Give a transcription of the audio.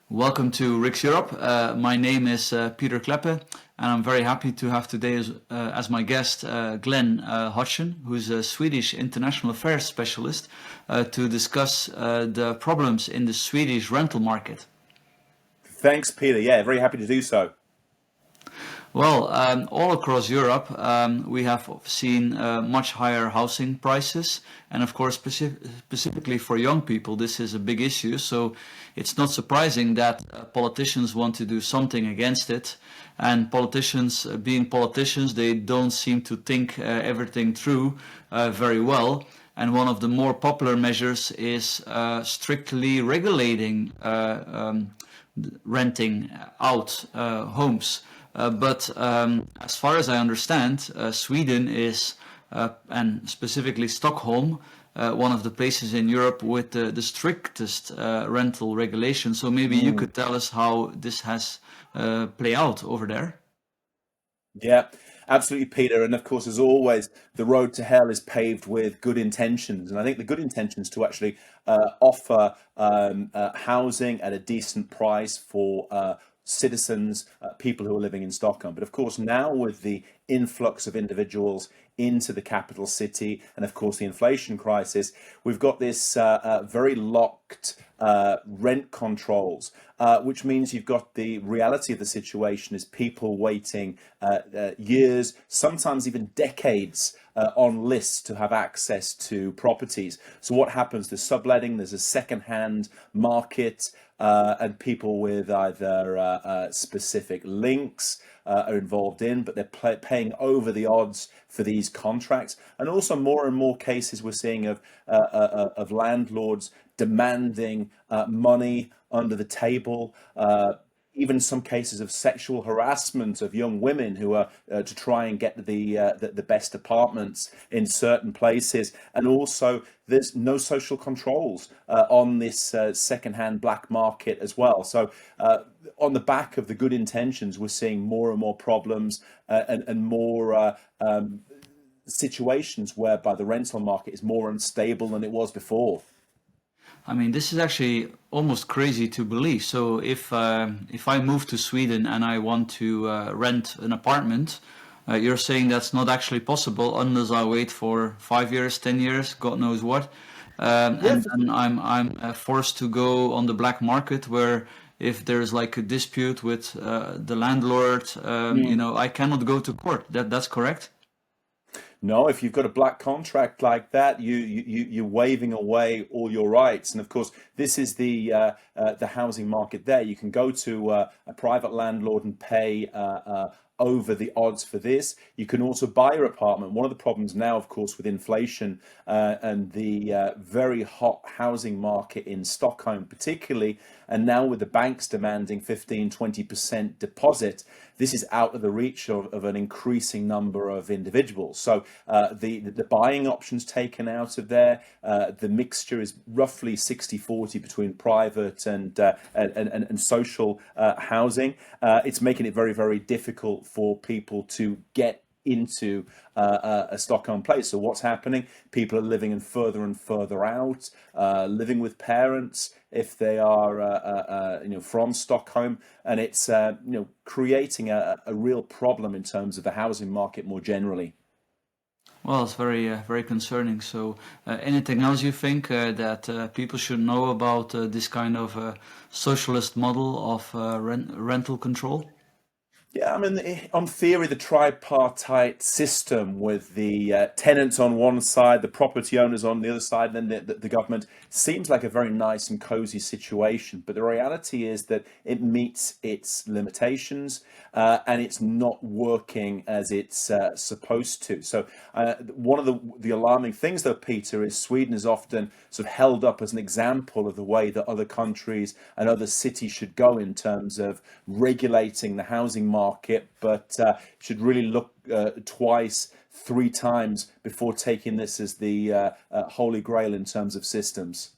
Welcome to Riks Europe. My name is Peter Kleppe, and I'm very happy to have today as my guest Glen Hodgson, who's a Swedish international affairs specialist, to discuss the problems in the Swedish rental market. Thanks, Peter. Yeah, very happy to do so. Well, all across Europe, we have seen much higher housing prices, and of course, specifically for young people, this is a big issue. So it's not surprising that politicians want to do something against it. And politicians, being politicians, they don't seem to think everything through very well. And one of the more popular measures is strictly regulating renting out homes. But as far as I understand, Sweden is, and specifically Stockholm, one of the places in Europe with the strictest rental regulation. So maybe you could tell us how this has play out over there. Yeah, absolutely, Peter. And of course, as always, the road to hell is paved with good intentions. And I think the good intentions to actually offer housing at a decent price for citizens, people who are living in Stockholm. But of course, now with the influx of individuals into the capital city, and of course the inflation crisis, we've got this very locked rent controls, which means you've got the reality of the situation is people waiting years, sometimes even decades on lists to have access to properties. So what happens? There's subletting, there's a second-hand market, and people with either specific links are involved in, but they're paying over the odds for these contracts. And also more and more cases we're seeing of landlords demanding money under the table. Even some cases of sexual harassment of young women who are to try and get the best apartments in certain places, and also there's no social controls on this second-hand black market as well. So on the back of the good intentions, we're seeing more and more problems and more situations whereby the rental market is more unstable than it was before. I mean, this is actually almost crazy to believe. So if I move to Sweden and I want to rent an apartment, you're saying that's not actually possible unless I wait for 5 years, 10 years, God knows what, Yeah, and I'm forced to go on the black market where if there's like a dispute with the landlord, I cannot go to court. That's correct. no, if you've got a black contract like that, you're waving away all your rights. And of course, this is the housing market. There, you can go to a private landlord and pay over the odds for this. You can also buy your apartment. One of the problems now, of course, with inflation and the very hot housing market in Stockholm, particularly, and now with the banks demanding 15-20% deposit, this is out of the reach of an increasing number of individuals. So the buying options taken out of there, the mixture is roughly 60-40 between private and social housing. It's making it very, very difficult for people to get into a Stockholm place. So what's happening? People are living in further and further out, living with parents if they are from Stockholm, and it's creating a real problem in terms of the housing market more generally. Well, it's very concerning. So, anything else you think that people should know about this kind of socialist model of rental control? Yeah, I mean, on theory, the tripartite system with the tenants on one side, the property owners on the other side, and then the government seems like a very nice and cozy situation. But the reality is that it meets its limitations and it's not working as it's supposed to. So, one of the alarming things, though, Peter, is Sweden is often sort of held up as an example of the way that other countries and other cities should go in terms of regulating the housing market, but should really look twice, three times before taking this as the holy grail in terms of systems.